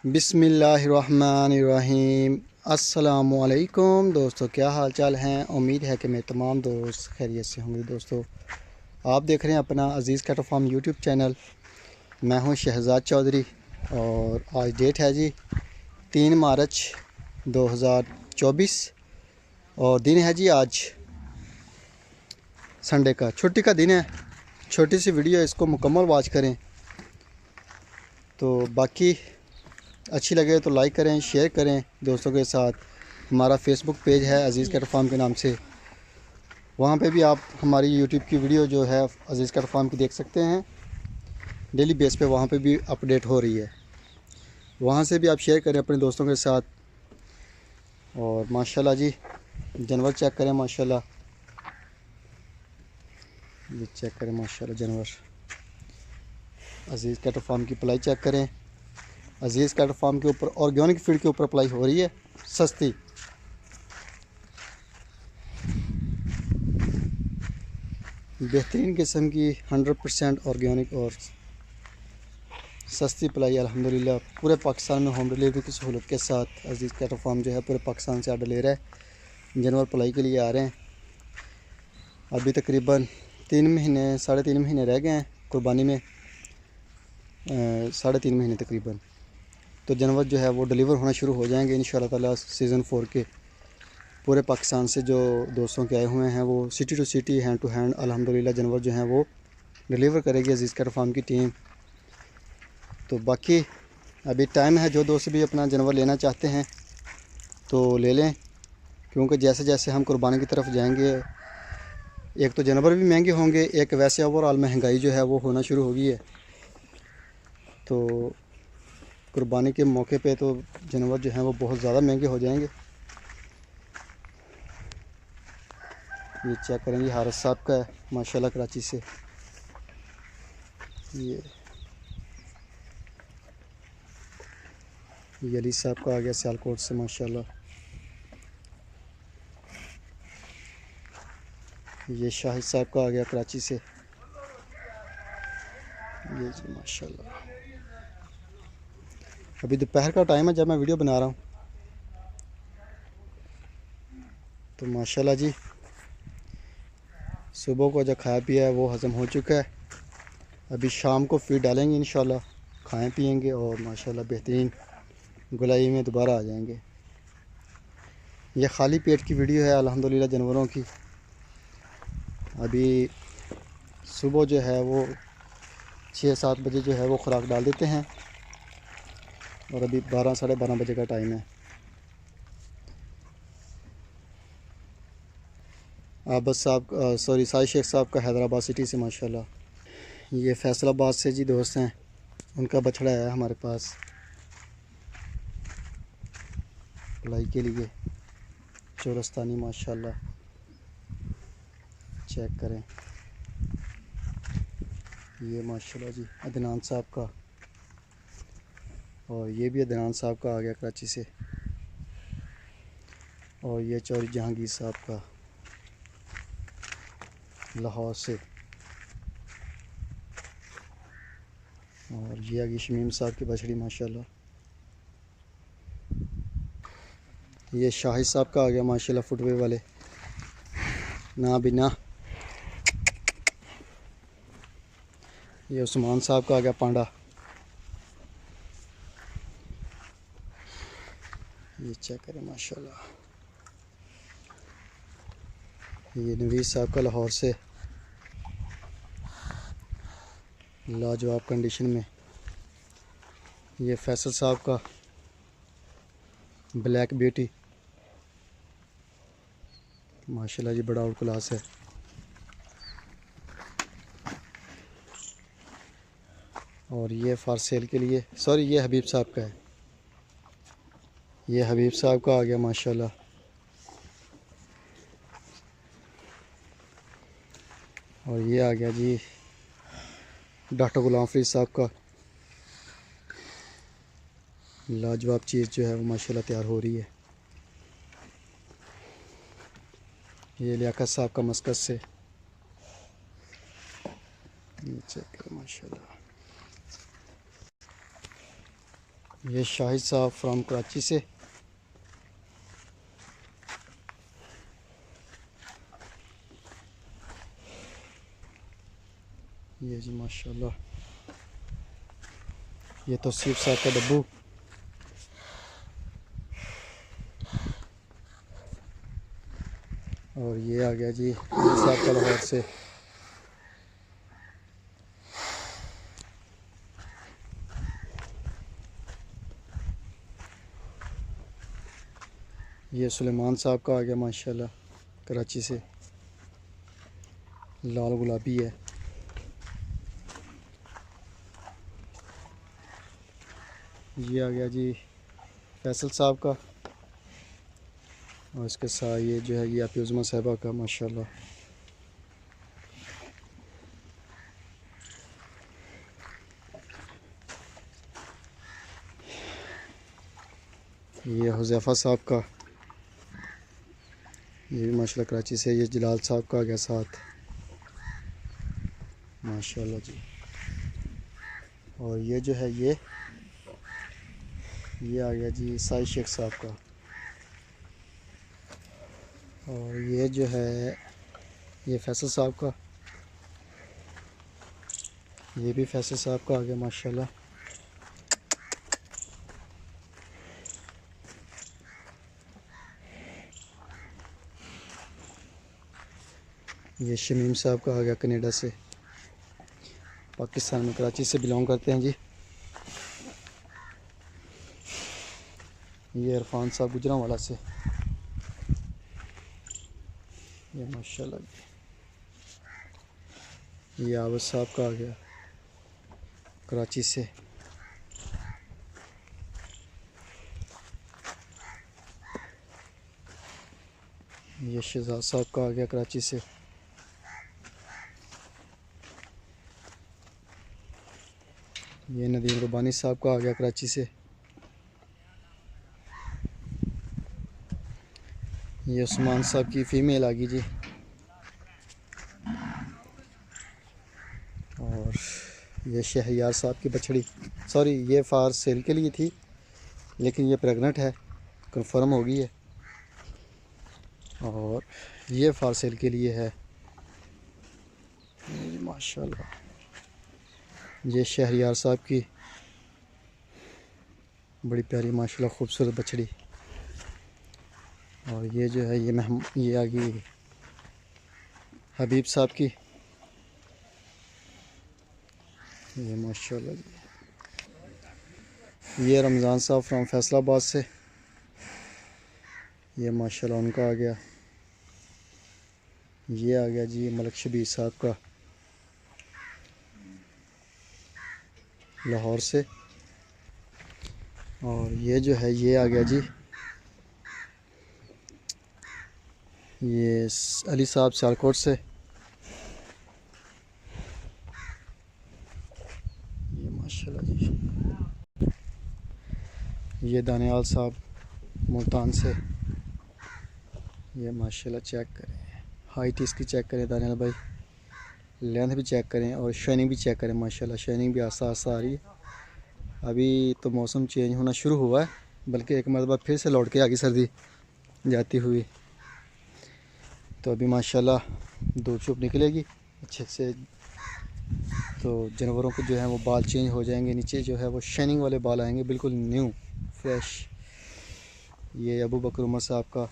बिस्मिल्लाहिर्रहमानिर्रहीम। अस्सलामुअलैकुम दोस्तों, क्या हाल चाल हैं। उम्मीद है कि मेरे तमाम दोस्त खैरियत से होंगे। दोस्तों, आप देख रहे हैं अपना अज़ीज़ कैटल फार्म यूट्यूब चैनल। मैं हूं शहजाद चौधरी और आज डेट है जी 3 मार्च 2024 और दिन है जी आज संडे का, छुट्टी का दिन है। छोटी सी वीडियो, इसको मुकम्मल वॉच करें। तो बाकी अच्छी लगे तो लाइक करें, शेयर करें दोस्तों के साथ। हमारा फेसबुक पेज है अज़ीज़ कैटल फार्म के नाम से, वहाँ पे भी आप हमारी यूट्यूब की वीडियो जो है अज़ीज़ कैटल फार्म की देख सकते हैं। डेली बेस पे वहाँ पे भी अपडेट हो रही है, वहाँ से भी आप शेयर करें अपने दोस्तों के साथ। और माशाल्लाह जी, जानवर चेक करें माशाल्लाह, ये चेक करें माशाल्लाह जानवर। अज़ीज़ कैटल फार्म की पलाई चेक करें। अज़ीज़ कैटल फार्म के ऊपर ऑर्गेनिक फीड के ऊपर पलाई हो रही है, सस्ती। बेहतरीन किस्म की 100% ऑर्गेनिक और सस्ती पलाई अल्हम्दुलिल्लाह पूरे पाकिस्तान में होम डिलीवरी की सहूलत के साथ अज़ीज़ कैटल फार्म जो है पूरे पाकिस्तान से आर्डर ले रहा है। जानवर पलाई के लिए आ रहे हैं। अभी तकरीबन 3 महीने रह गए हैं कुर्बानी में, 3.5 महीने तकरीबन। तो जानवर जो है वो डिलीवर होना शुरू हो जाएंगे इंशाअल्लाह ताला। सीज़न 4 के पूरे पाकिस्तान से जो दोस्तों के आए हुए हैं वो city to city, hand to hand अल्हम्दुलिल्लाह जानवर जो हैं वो डिलीवर करेगी अज़ीज़ कैटल फार्म की टीम। तो बाकी अभी टाइम है, जो दोस्त भी अपना जानवर लेना चाहते हैं तो ले लें, क्योंकि जैसे जैसे हम कुर्बानी की तरफ जाएंगे एक तो जानवर भी महंगे होंगे, एक वैसे ओवरऑल महंगाई जो है वो होना शुरू हो गई है। तो कुर्बानी के मौके पे तो जानवर जो हैं वो बहुत ज़्यादा महंगे हो जाएंगे। ये चेक करेंगे, हारिस साहब का है माशाल्लाह कराची से। ये अली साहब का आ गया सियालकोट से माशाल्लाह। ये शाहिद साहब का आ गया कराची से। ये जी माशाल्लाह। अभी दोपहर का टाइम है जब मैं वीडियो बना रहा हूँ। तो माशाल्लाह जी, सुबह को जो खाया पिया है वो हज़म हो चुका है। अभी शाम को फीड डालेंगे इंशाल्लाह, खाएं पिएंगे और माशाल्लाह बेहतरीन गुलाई में दोबारा आ जाएंगे। ये खाली पेट की वीडियो है अल्हम्दुलिल्लाह जानवरों की। अभी सुबह जो है वो 6-7 बजे जो है वो खुराक डाल देते हैं और अभी 12 साढ़े 12 बजे का टाइम है। आबद साहब, सॉरी साहिद शेख साहब का हैदराबाद सिटी से माशाल्लाह। ये फैसलाबाद से जी दोस्त हैं, उनका बछड़ा है हमारे पास पलाई के लिए, चोरस्तानी माशाल्लाह। चेक करें, ये माशाल्लाह जी अदनान साहब का, और ये भी अदनान साहब का आ गया कराची से। और ये चौधरी जहांगीर साहब का लाहौर से। और ये आ गई शमीम साहब की बछड़ी माशाल्लाह। ये शाहिद साहब का आ गया माशाल्लाह फुटवे वाले ना बिना। ये उस्मान साहब का आ गया पांडा। ये चेक करें माशाल्लाह। ये नवीस साहब का लाहौर से, लाजवाब कंडीशन में। ये फैसल साहब का ब्लैक ब्यूटी माशाल्लाह जी, बड़ा आउट क्लास है। और ये फॉर सेल के लिए, सॉरी ये हबीब साहब का है। ये हबीब साहब का आ गया माशाल्लाह। और ये आ गया जी डॉक्टर गुलाम फरीद साहब का। लाजवाब चीज़ जो है वो माशाल्लाह तैयार हो रही है। ये लियाकत साहब का मस्कत से। ये चेक करें माशाल्लाह। ये शाहिद साहब फ्रॉम कराची से। ये जी माशाल्लाह, ये तो सीफ साहब का डब्बू। और ये आ गया जी साहब का लाहौर से। ये सुलेमान साहब का आ गया माशाल्लाह कराची से, लाल गुलाबी है। ये आ गया जी फैसल साहब का, और इसके साथ ये जो है ये आपकी उज़मा साहिबा का माशाल्लाह। ये हुज़ैफ़ा साहब का, ये भी माशाल्लाह कराची से। ये जलाल साहब का आ गया साथ माशाल्लाह जी। और ये जो है ये आ गया जी साई शेख साहब का। और ये जो है ये फैसल साहब का, ये भी फैसल साहब का आ गया माशाल्लाह। ये शमीम साहब का आ गया कनाडा से, पाकिस्तान में कराची से बिलोंग करते हैं जी। ये इरफान साहब गुजरांवाला से, ये माशाल्लाह। ये आवाज़ साहब का आ गया कराची से। ये शहजाद साहब का आ गया कराची से। ये नदीम रुबानी साहब का आ गया कराची से। ये उस्मान साहब की फ़ीमेल आ गई जी। और ये शहरियार साहब की बछड़ी, सॉरी ये फार सेल के लिए थी लेकिन ये प्रेग्नेंट है, कंफर्म हो गई है। और ये फार सेल के लिए है माशाल्लाह। ये शहरियार साहब की बड़ी प्यारी माशाल्लाह खूबसूरत बछड़ी। और ये जो है ये आ गई हबीब साहब की, ये माशाल्लाह। ये रमज़ान साहब फ्रॉम फैसलाबाद से, ये माशाल्लाह उनका आ गया। ये आ गया जी मलक शबीर साहब का लाहौर से। और ये जो है ये आ गया जी ये अली साहब सियालकोट से। ये माशाल्लाह जी। ये दानियाल साहब मुल्तान से। ये माशाल्लाह चेक करें, हाइट इसकी चेक करें दानियाल भाई, लेंथ भी चेक करें और शाइनिंग भी चेक करें माशाल्लाह। शाइनिंग भी आस्ता आस्ता आ रही है। अभी तो मौसम चेंज होना शुरू हुआ है, बल्कि एक मरतबा फिर से लौट के आ गई सर्दी जाती हुई। तो अभी माशाल्लाह धूप चुप निकलेगी अच्छे से, तो जानवरों को जो है वो बाल चेंज हो जाएंगे, नीचे जो है वो शाइनिंग वाले बाल आएंगे, बिल्कुल न्यू फ्रेश। ये अबू बकर उमर साहब का,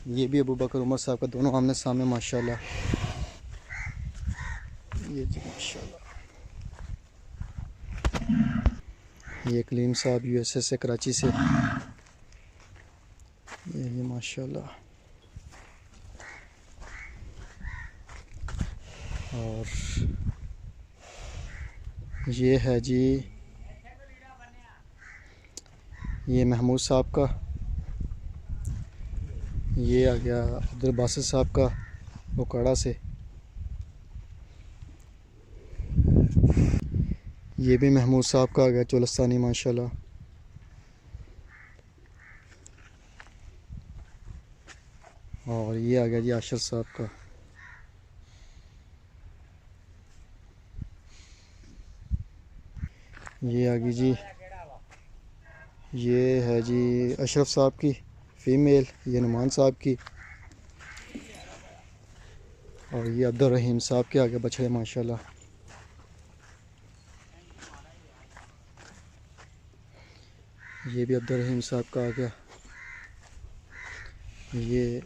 ये भी अबू बकर उमर साहब का, दोनों आमने सामने माशाल्लाह। ये जी माशाल्लाह। ये कलीम साहब यूएसए से, कराची से। ये माशाल्लाह। और ये है जी ये महमूद साहब का। ये आ गया अब्दुल बासित साहब का बोकाड़ा से। ये भी महमूद साहब का आ गया चोलस्तानी माशाल्लाह। और ये आ गया जी आशर साहब का। ये आ गई जी ये है जी अशरफ साहब की फ़ीमेल, ये नुमान साहब की, और ये अब्दुल रहीम साहब के आगे बछड़े माशाल्लाह। ये भी अब्दुल रहीम साहब का आ गया। ये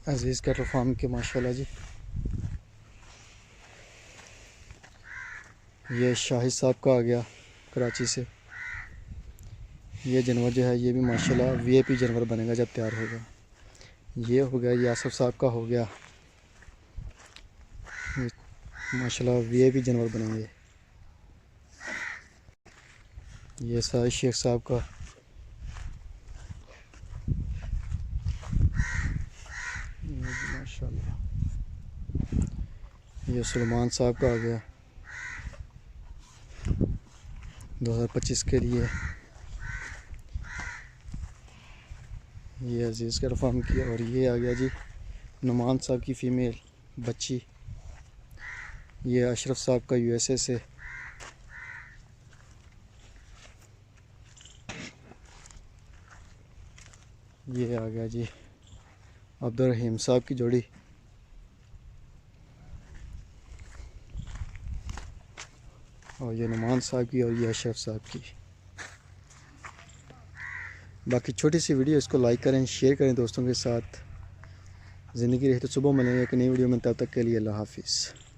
अजीज़ कैटल फार्म के माशाल्लाह जी। ये शाहिद साहब का आ गया कराची से। ये जानवर जो है ये भी माशाल्लाह वीआईपी जानवर बनेगा जब तैयार होगा। ये हो गया, ये आसफ साहब का हो गया, ये माशाल्लाह वीआईपी जानवर बनेंगे। ये साहिद शेख साहब का, माशाल्लाह। ये सुलेमान साहब का आ गया 2025 के लिए। ये अजीज़ का फार्म की, और ये आ गया जी नुमान साहब की फ़ीमेल बच्ची। ये अशरफ साहब का यूएसए से। ये आ गया जी अब्दुल रहीम साहब की जोड़ी। और ये नुमान साहब की, और ये अशरफ साहब की। बाकी छोटी सी वीडियो, इसको लाइक करें, शेयर करें दोस्तों के साथ। ज़िंदगी रही तो सुबह मिलेंगे एक नई वीडियो में, तब तक के लिए अल्लाह हाफिज़।